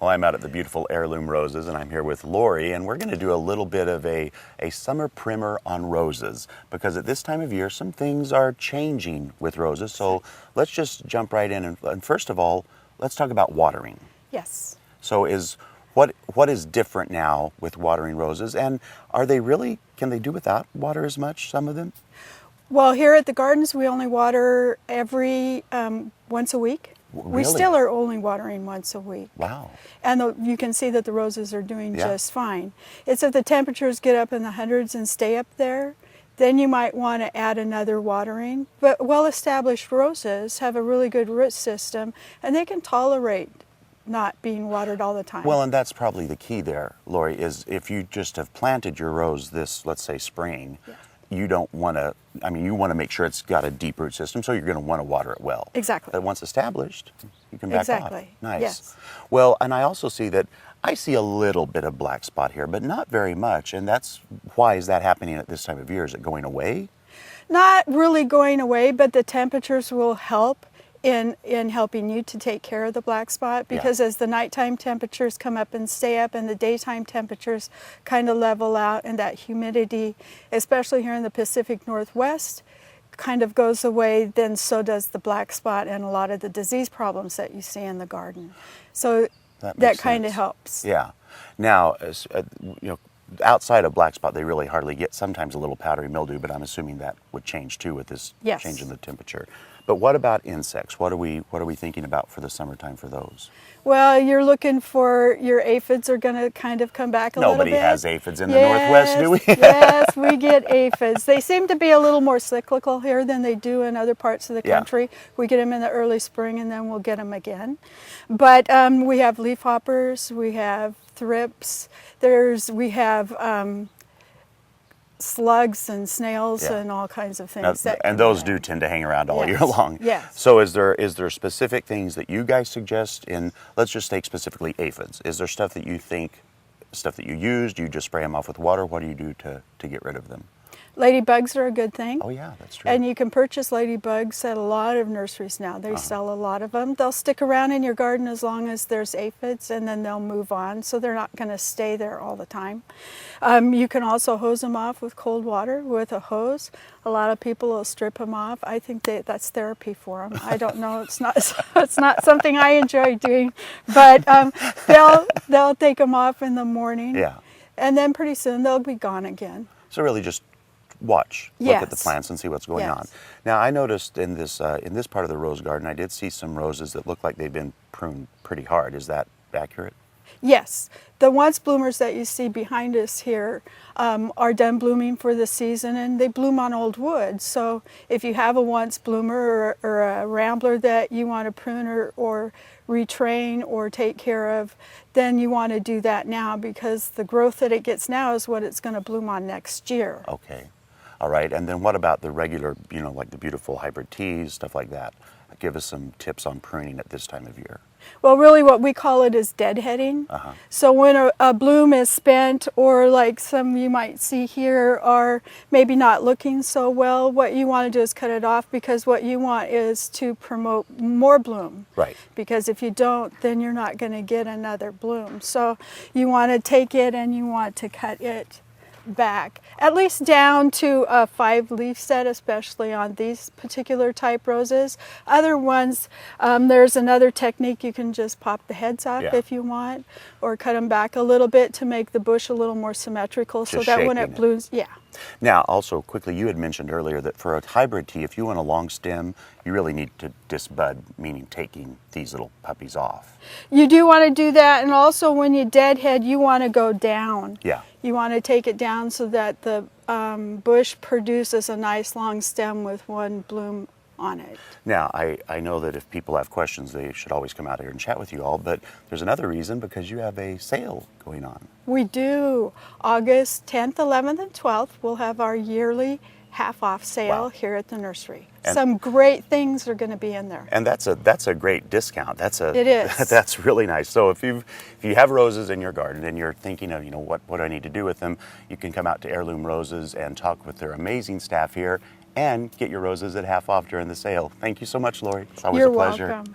Well, I'm out at the beautiful Heirloom Roses, and I'm here with Lori, and we're going to do a little bit of a summer primer on roses, because at this time of year, some things are changing with roses. So let's just jump right in, and first of all, let's talk about watering. Yes. So what is different now with watering roses, and can they do without water as much, some of them? Well, here at the gardens, we only water every once a week. Really? We still are only watering once a week. Wow. And you can see that the roses are doing just fine. It's if the temperatures get up in the hundreds and stay up there, then you might want to add another watering. But well-established roses have a really good root system, and they can tolerate not being watered all the time. Well, and that's probably the key there, Lori, is if you just have planted your rose this, let's say, spring, you don't want to, you want to make sure it's got a deep root system, so you're going to want to water it well. Exactly. But once established, you can back off. Nice. Yes. Well, and I also see that I see a little bit of black spot here, but not very much, and why is that happening at this time of year? Is it going away? Not really going away, but the temperatures will help in helping you to take care of the black spot, because as the nighttime temperatures come up and stay up and the daytime temperatures kind of level out, and that humidity, especially here in the Pacific Northwest, kind of goes away, then so does the black spot and a lot of the disease problems that you see in the garden. So that kind of helps. Yeah. Now, outside of black spot, they really hardly get sometimes a little powdery mildew, but I'm assuming that would change too with this change in the temperature. But what about insects? What are we thinking about for the summertime for those? Well, you're looking for your aphids are going to kind of come back a little bit. Nobody has aphids in the Northwest, do we? Yes, we get aphids. They seem to be a little more cyclical here than they do in other parts of the country. We get them in the early spring, and then we'll get them again. But we have leafhoppers, we have thrips, we have slugs and snails and all kinds of things. And those do tend to hang around all year long. Yes. So is there specific things that you guys suggest in, let's just take specifically aphids. Is there stuff that you use? Do you just spray them off with water? What do you do to get rid of them? Ladybugs are a good thing. Oh yeah, that's true. And you can purchase ladybugs at a lot of nurseries now. They sell a lot of them. They'll stick around in your garden as long as there's aphids, and then they'll move on, so they're not going to stay there all the time. You can also hose them off with cold water with a hose. A lot of people will strip them off. I think that's therapy for them. I don't know. It's not something I enjoy doing, but they'll take them off in the morning. Yeah. And then pretty soon they'll be gone again. So really just look at the plants and see what's going on. Now, I noticed in this part of the rose garden, I did see some roses that look like they've been pruned pretty hard. Is that accurate? Yes. The once bloomers that you see behind us here are done blooming for the season, and they bloom on old wood. So if you have a once bloomer or a rambler that you want to prune or retrain or take care of, then you want to do that now, because the growth that it gets now is what it's going to bloom on next year. Okay. All right, and then what about the regular, like the beautiful hybrid teas, stuff like that? Give us some tips on pruning at this time of year. Well, really what we call it is deadheading. So when a bloom is spent, or like some you might see here are maybe not looking so well, what you want to do is cut it off, because what you want is to promote more bloom. Right. Because if you don't, then you're not going to get another bloom. So you want to take it and you want to cut it back, at least down to a 5-leaf set, especially on these particular type roses. Other ones, there's another technique. You can just pop the heads off if you want, or cut them back a little bit to make the bush a little more symmetrical, so that when it blooms, Now, also quickly, you had mentioned earlier that for a hybrid tea, if you want a long stem, you really need to disbud, meaning taking these little puppies off. You do want to do that, and also when you deadhead, you want to go down. Yeah. You want to take it down so that the bush produces a nice long stem with one bloom on it. Now, I know that if people have questions, they should always come out here and chat with you all, but there's another reason, because you have a sale going on. We do. August 10th, 11th, and 12th, we'll have our yearly half-off sale here at the nursery. And some great things are going to be in there. And that's a great discount. It is. That's really nice. So if you have roses in your garden and you're thinking of, what do I need to do with them, you can come out to Heirloom Roses and talk with their amazing staff here and get your roses at half off during the sale. Thank you so much, Lori. It's always a pleasure. You're welcome.